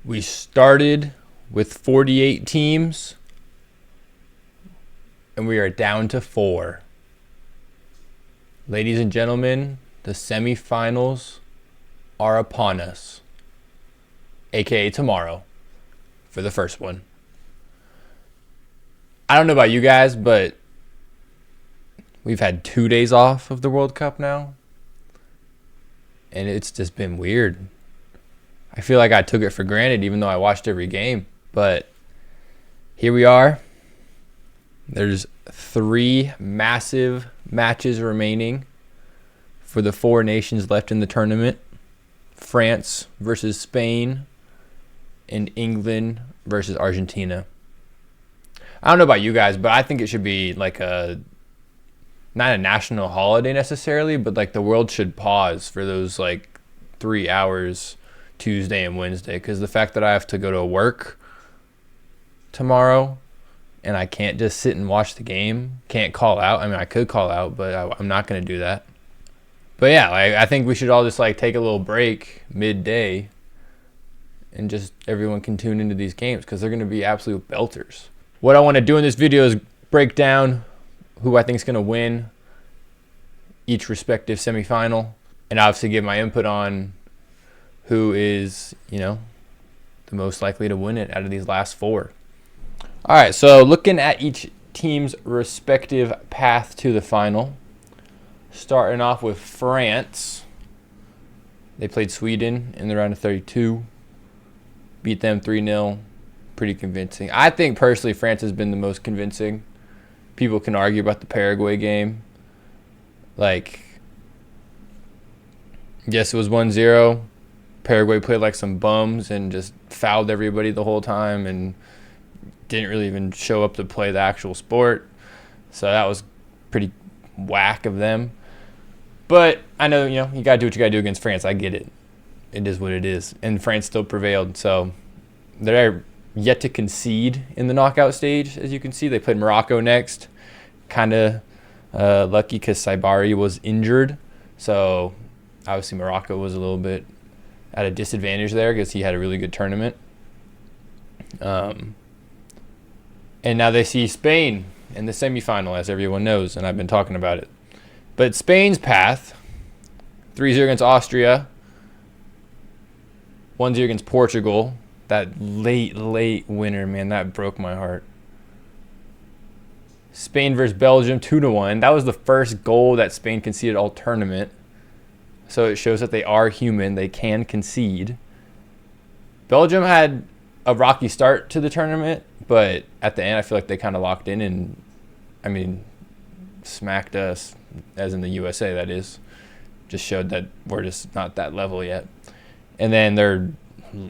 We started with 48 teams, and we are down to 4. Ladies and gentlemen, the semifinals are upon us, aka tomorrow, for the first one. I don't know about you guys, but we've had 2 days off of the World Cup now, and it's just been weird. I feel like I took it for granted, even though I watched every game. But here we are. There's 3 massive matches remaining for the 4 nations left in the tournament. France versus Spain and England versus Argentina. I don't know about you guys, but I think it should be like not a national holiday necessarily, but like the world should pause for those like 3 hours Tuesday and Wednesday, because the fact that I have to go to work tomorrow and I can't just sit and watch the game, can't call out. I mean, I could call out, but I'm not going to do that. But yeah, I think we should all just like take a little break midday and just everyone can tune into these games because they're going to be absolute belters. What I want to do in this video is break down who I think is going to win each respective semifinal, and obviously give my input on who is, the most likely to win it out of these last 4. All right, so looking at each team's respective path to the final, starting off with France. They played Sweden in the round of 32, beat them 3-0, pretty convincing. I think personally France has been the most convincing. People can argue about the Paraguay game. Like, yes, it was 1-0. Paraguay played like some bums and just fouled everybody the whole time and didn't really even show up to play the actual sport. So that was pretty whack of them. But I know, you got to do what you got to do against France. I get it. It is what it is. And France still prevailed. So they're yet to concede in the knockout stage, as you can see. They played Morocco next. Kind of lucky because Saibari was injured. So obviously Morocco was a little bit at a disadvantage there because he had a really good tournament. And now they see Spain in the semifinal, as everyone knows, and I've been talking about it. But Spain's path, 3-0 against Austria, 1-0 against Portugal. That late winner, man, that broke my heart. Spain versus Belgium, 2-1. That was the first goal that Spain conceded all tournament. So it shows that they are human. They can concede. Belgium had a rocky start to the tournament, but at the end, I feel like they kind of locked in and, smacked us, as in the USA, that is. Just showed that we're just not that level yet. And then their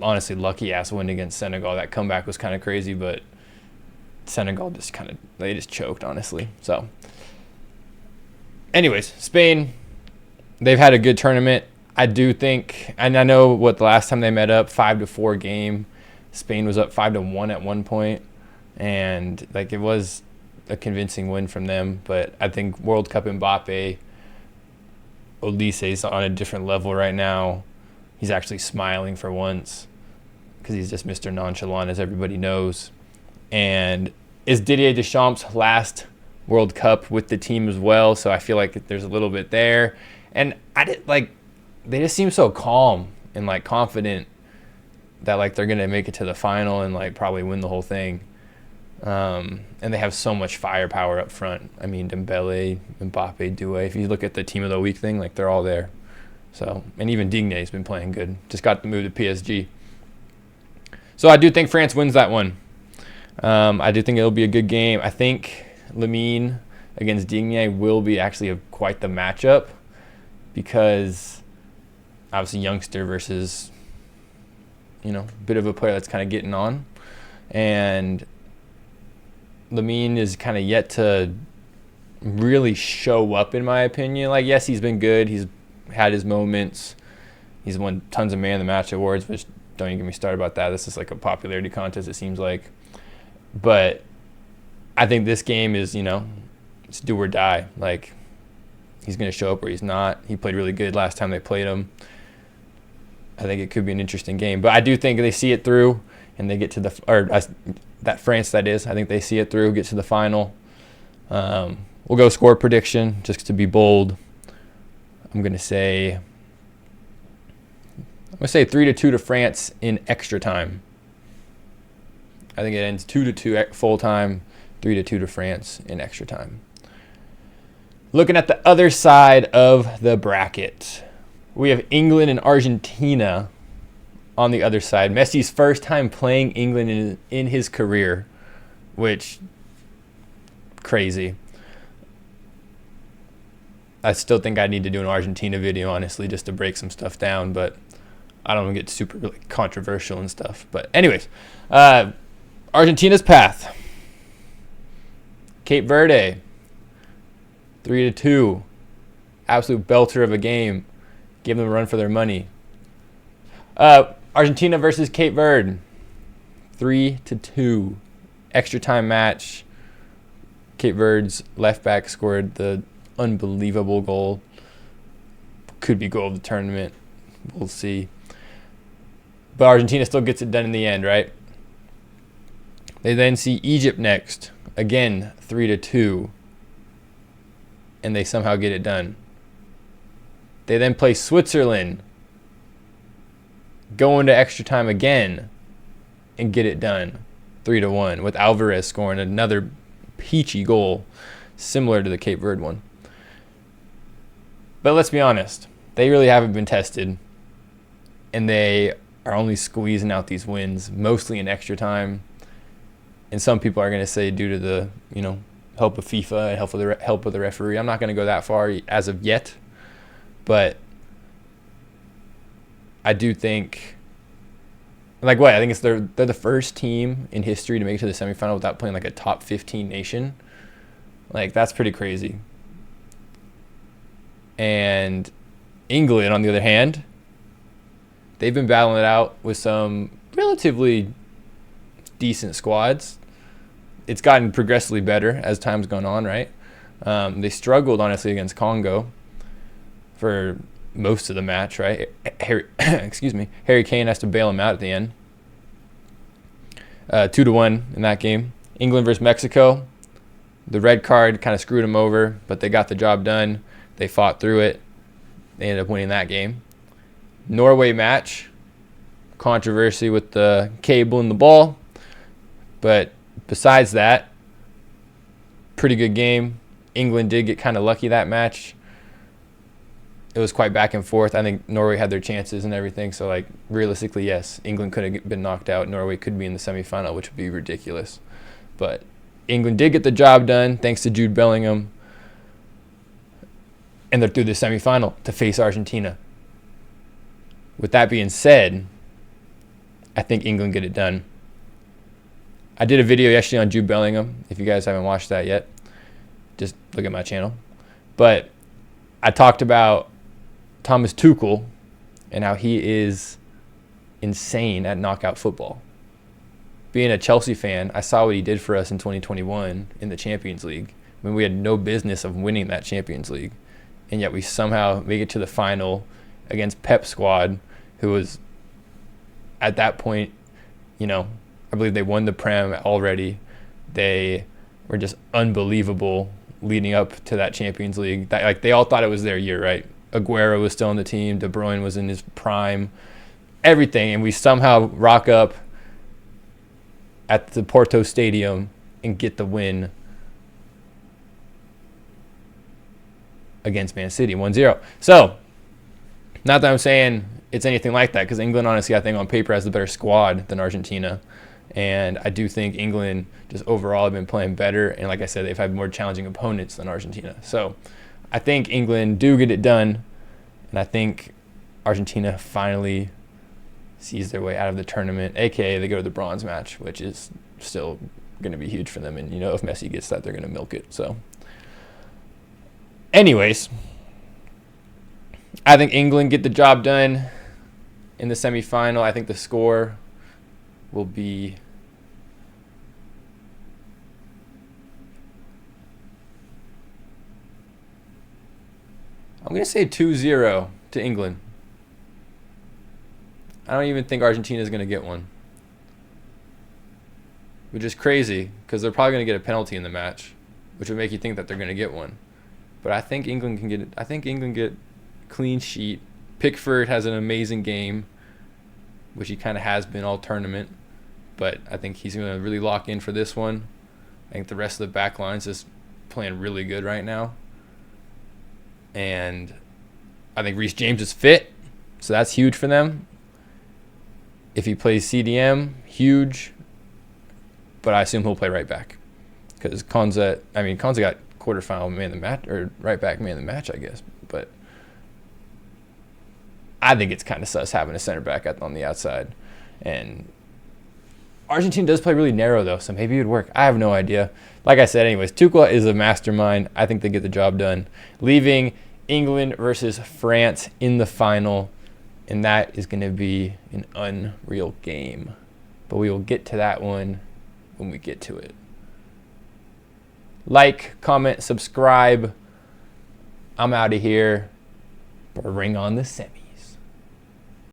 honestly lucky-ass win against Senegal. That comeback was kind of crazy, but Senegal they just choked, honestly. So, anyways, Spain, they've had a good tournament. I do think, and I know what the last time they met up, 5-4 game. Spain was up 5-1 at one point, and like it was a convincing win from them. But I think World Cup Mbappe, Olise's on a different level right now. He's actually smiling for once because he's just Mr. Nonchalant, as everybody knows. And it's Didier Deschamps' last World Cup with the team as well, so I feel like there's a little bit there. And they just seem so calm and like confident that like they're gonna make it to the final and like probably win the whole thing. And they have so much firepower up front. I mean, Dembele, Mbappe, Doué. If you look at the team of the week thing, like they're all there. So, and even Digne's been playing good. Just got the move to PSG. So I do think France wins that one. I do think it'll be a good game. I think Lamine against Digne will be actually quite the matchup because obviously youngster versus, bit of a player that's kind of getting on. And Lamine is kind of yet to really show up, in my opinion. Like, yes, he's been good. He's had his moments. He's won tons of Man of the Match awards, which don't even get me started about that. This is like a popularity contest, it seems like. But I think this game is, it's do or die. Like, he's going to show up or he's not. He played really good last time they played him. I think it could be an interesting game. But I do think they see it through and they get to that France, that is. I think they see it through, get to the final. We'll go score prediction just to be bold. I'm going to say 3-2 to France in extra time. I think it ends 2-2 full time, 3-2 to France in extra time. Looking at the other side of the bracket, we have England and Argentina on the other side. Messi's first time playing England in his career, which, crazy. I still think I need to do an Argentina video, honestly, just to break some stuff down, but I don't want to get super really controversial and stuff. But anyways, Argentina's path. Cape Verde, 3-2. Absolute belter of a game. Give them a run for their money. Argentina versus Cape Verde, 3-2. Extra time match. Cape Verde's left back scored the unbelievable goal. Could be goal of the tournament. We'll see. But Argentina still gets it done in the end, right? They then see Egypt next. Again, 3-2. And they somehow get it done. They then play Switzerland. Go into extra time again and get it done. 3-1 with Alvarez scoring another peachy goal similar to the Cape Verde one. But let's be honest, they really haven't been tested, and they are only squeezing out these wins, mostly in extra time. And some people are going to say due to the, help of FIFA and help of the referee. I'm not going to go that far as of yet, but I do think, I think it's they're the first team in history to make it to the semifinal without playing like a top 15 nation. Like, that's pretty crazy. And England, on the other hand, they've been battling it out with some relatively decent squads. It's gotten progressively better as time's gone on, right? They struggled, honestly, against Congo for most of the match, right? Harry Kane has to bail him out at the end. 2-1 in that game. England versus Mexico. The red card kind of screwed them over, but they got the job done. They fought through it. They ended up winning that game. Norway match. Controversy with the cable and the ball. But besides that, pretty good game. England did get kind of lucky that match. It was quite back and forth. I think Norway had their chances and everything. So, realistically, yes, England could have been knocked out. Norway could be in the semifinal, which would be ridiculous. But England did get the job done thanks to Jude Bellingham. And they're through the semifinal to face Argentina. With that being said, I think England get it done. I did a video yesterday on Jude Bellingham. If you guys haven't watched that yet, just look at my channel. But I talked about Thomas Tuchel and how he is insane at knockout football. Being a Chelsea fan, I saw what he did for us in 2021 in the Champions League when we had no business of winning that Champions League. And yet we somehow make it to the final against Pep's squad, who was, at that point, I believe they won the Prem already. They were just unbelievable leading up to that Champions League. They all thought it was their year, right? Aguero was still on the team. De Bruyne was in his prime. Everything. And we somehow rock up at the Porto Stadium and get the win against Man City, 1-0. So, not that I'm saying it's anything like that, because England, honestly, I think on paper has the better squad than Argentina. And I do think England just overall have been playing better. And like I said, they've had more challenging opponents than Argentina. So I think England do get it done. And I think Argentina finally sees their way out of the tournament, a.k.a. they go to the bronze match, which is still going to be huge for them. And, if Messi gets that, they're going to milk it. So anyways, I think England get the job done in the semifinal. I think the score will be I'm going to say 2-0 to England. I don't even think Argentina is going to get one, which is crazy because they're probably going to get a penalty in the match, which would make you think that they're going to get one. But I think England can get it. I think England get clean sheet. Pickford has an amazing game, which he kind of has been all tournament. But I think he's going to really lock in for this one. I think the rest of the back line's just playing really good right now. And I think Reece James is fit, so that's huge for them. If he plays CDM, huge. But I assume he'll play right back. Because Konza got quarterfinal man of the match, or right back man of the match, I guess. But I think it's kind of sus having a center back on the outside. And Argentina does play really narrow, though, so maybe it would work. I have no idea. Like I said, anyways, Tuchel is a mastermind. I think they get the job done. Leaving England versus France in the final, and that is going to be an unreal game. But we will get to that one when we get to it. Like, comment, subscribe. I'm out of here. Bring on the semi.